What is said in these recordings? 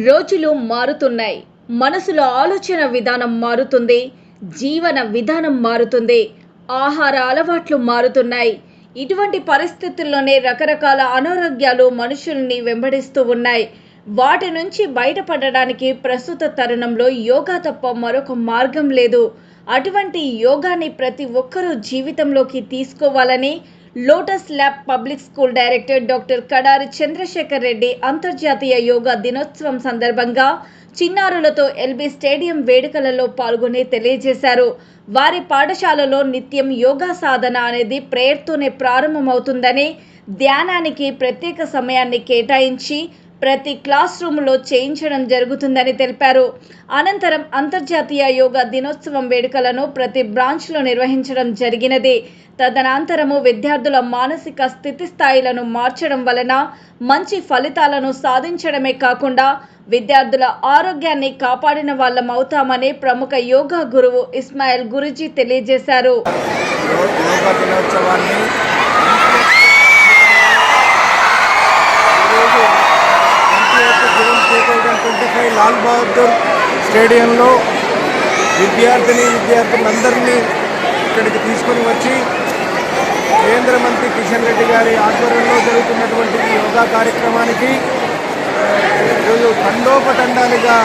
రోజులు మారుతున్నాయి. మనసులో ఆలోచన విధానం మారుతుంది. జీవన విధానం మారుతుంది. ఆహార అలవాట్లు మారుతున్నాయి. ఇటువంటి పరిస్థితుల్లోనే రకరకాల అనారోగ్యాలు మనుషుల్ని వెంబడిస్తూ ఉన్నాయి. వాటి నుంచి బయటపడడానికి ప్రస్తుత తరుణంలో యోగా తప్ప మరొక మార్గం లేదు. అటువంటి యోగాని ప్రతి ఒక్కరూ జీవితంలోకి తీసుకోవాలని lotus lab public school director doctor Kadari Chandrashekar Reddy అంతర్జాతీయ యోగా దినోత్సవం సందర్భంగా చిన్నారులతో ఎల్బీ స్టేడియం వేడుకలలో పాల్గొని తెలియజేశారు. వారి పాఠశాలలో నిత్యం యోగా సాధన అనేది ప్రేయర్తోనే ప్రారంభమవుతుందని, ధ్యానానికి ప్రత్యేక సమయాన్ని కేటాయించి ప్రతి క్లాస్ రూమ్లో చేయించడం జరుగుతుందని తెలిపారు. అనంతరం అంతర్జాతీయ యోగా దినోత్సవం వేడుకలను ప్రతి బ్రాంచ్లో నిర్వహించడం జరిగినది. తదనంతరము విద్యార్థుల మానసిక స్థితి స్థాయిలను మార్చడం వలన మంచి ఫలితాలను సాధించడమే కాకుండా విద్యార్థుల ఆరోగ్యాన్ని కాపాడిన వాళ్ళమవుతామని ప్రముఖ యోగా గురువు ఇస్మాయిల్ గురూజీ తెలియజేశారు. లాల్ బహదూర్ స్టేడియంలో విద్యార్థులందరినీ ఇక్కడికి తీసుకొని వచ్చి కేంద్ర మంత్రి కిషన్ రెడ్డి గారి ఆధ్వర్యంలో జరుగుతున్నటువంటి యోగా కార్యక్రమానికి ఈరోజు తండోపతండాలుగా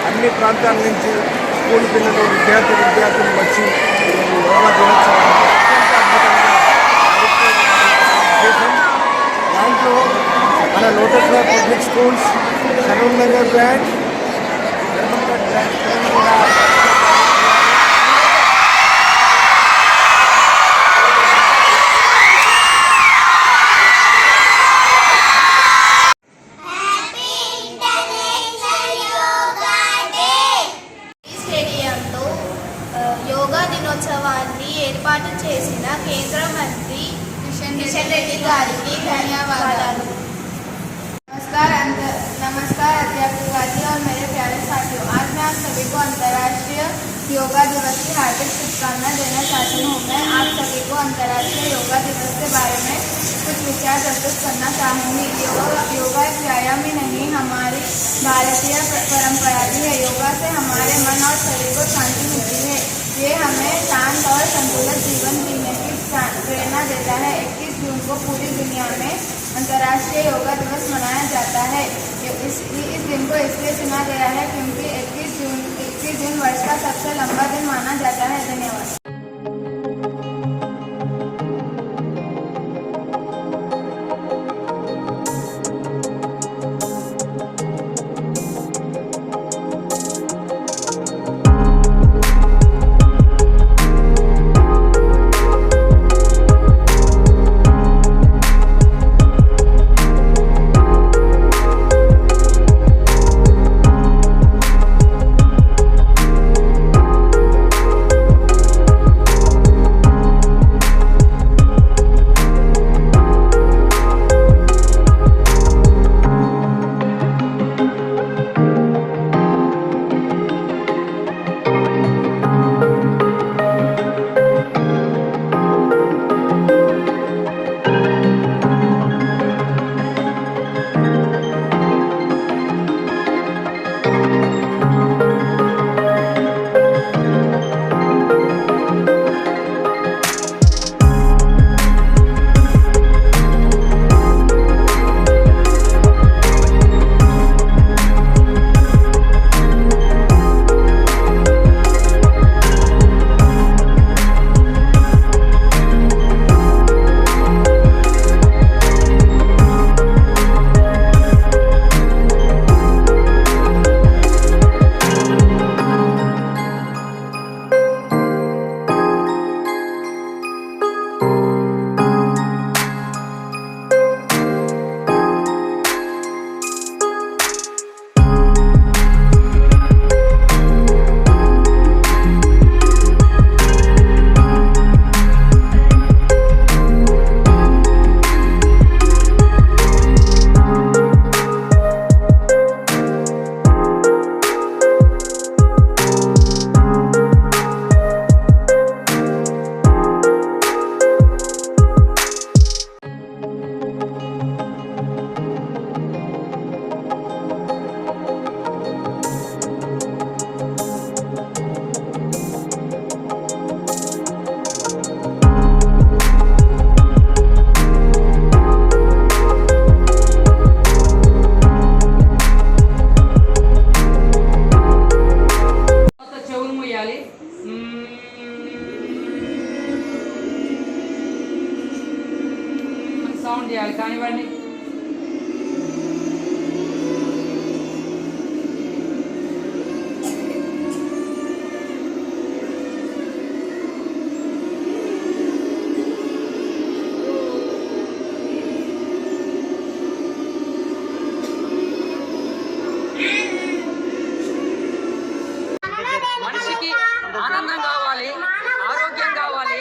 అన్ని ప్రాంతాల నుంచి స్కూల్ పిల్లలు విద్యార్థులు వచ్చి యోగా దినోత్సవాన్ని దాంట్లో మన lotus lab public schools Saroor Nagar branch కూడా యోగా దినోత్సవాన్ని ఏర్పాటు చేసిన కేంద్ర మంత్రి కిషన్ రెడ్డి గారికి ధన్యవాదాలు. नमस्कार अध्यापक और मेरे प्यारे साथियों, आज मैं आप सभी को अंतर्राष्ट्रीय योगा दिवस की हार्दिक शुभकामनाएं देना चाहती हूँ। मैं आप सभी को अंतर्राष्ट्रीय योगा दिवस के बारे में कुछ विचार प्रस्तुत करना चाहूँगी। योगा एक व्यायाम ही नहीं, हमारी भारतीय परंपरा भी है। योगा से हमारे मन और शरीर को शांति मिलती है। ये हमें शांत और संतुलित जीवन जीने की प्रेरणा देता है। 21 जून को पूरी दुनिया में अंतर्राष्ट्रीय योगा दिवस मनाया जाता है। इस दिन को इसलिए चुना गया है क्योंकि 21 जून वर्ष का सबसे लंबा दिन माना जाता है। धन्यवाद। సౌండ్ చేయాలి కానివ్వండి. మనిషికి ఆనందం కావాలి, ఆరోగ్యం కావాలి,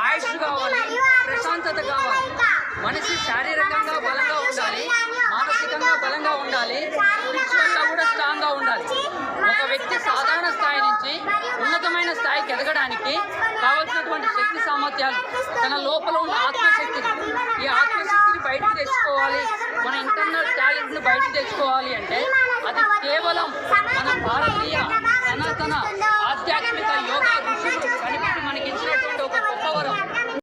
ఆయుష్ కావాలి, ప్రశాంతత కావాలి. మనిషి శారీరకంగా బలంగా ఉండాలి, మానసికంగా బలంగా ఉండాలి, స్పిరిచువల్గా కూడా స్ట్రాంగ్గా ఉండాలి. ఒక వ్యక్తి సాధారణ స్థాయి నుంచి ఉన్నతమైన స్థాయికి ఎదగడానికి కావలసినటువంటి శక్తి సామర్థ్యాలు తన లోపల ఉన్న ఆత్మశక్తిని, ఈ ఆత్మశక్తిని బయటకు తెచ్చుకోవాలి, మన ఇంటర్నల్ టాలెంట్ని బయటకు తెచ్చుకోవాలి అంటే అది కేవలం మన భారతీయ సనాతన ఆధ్యాత్మిక యోగా ఋషులు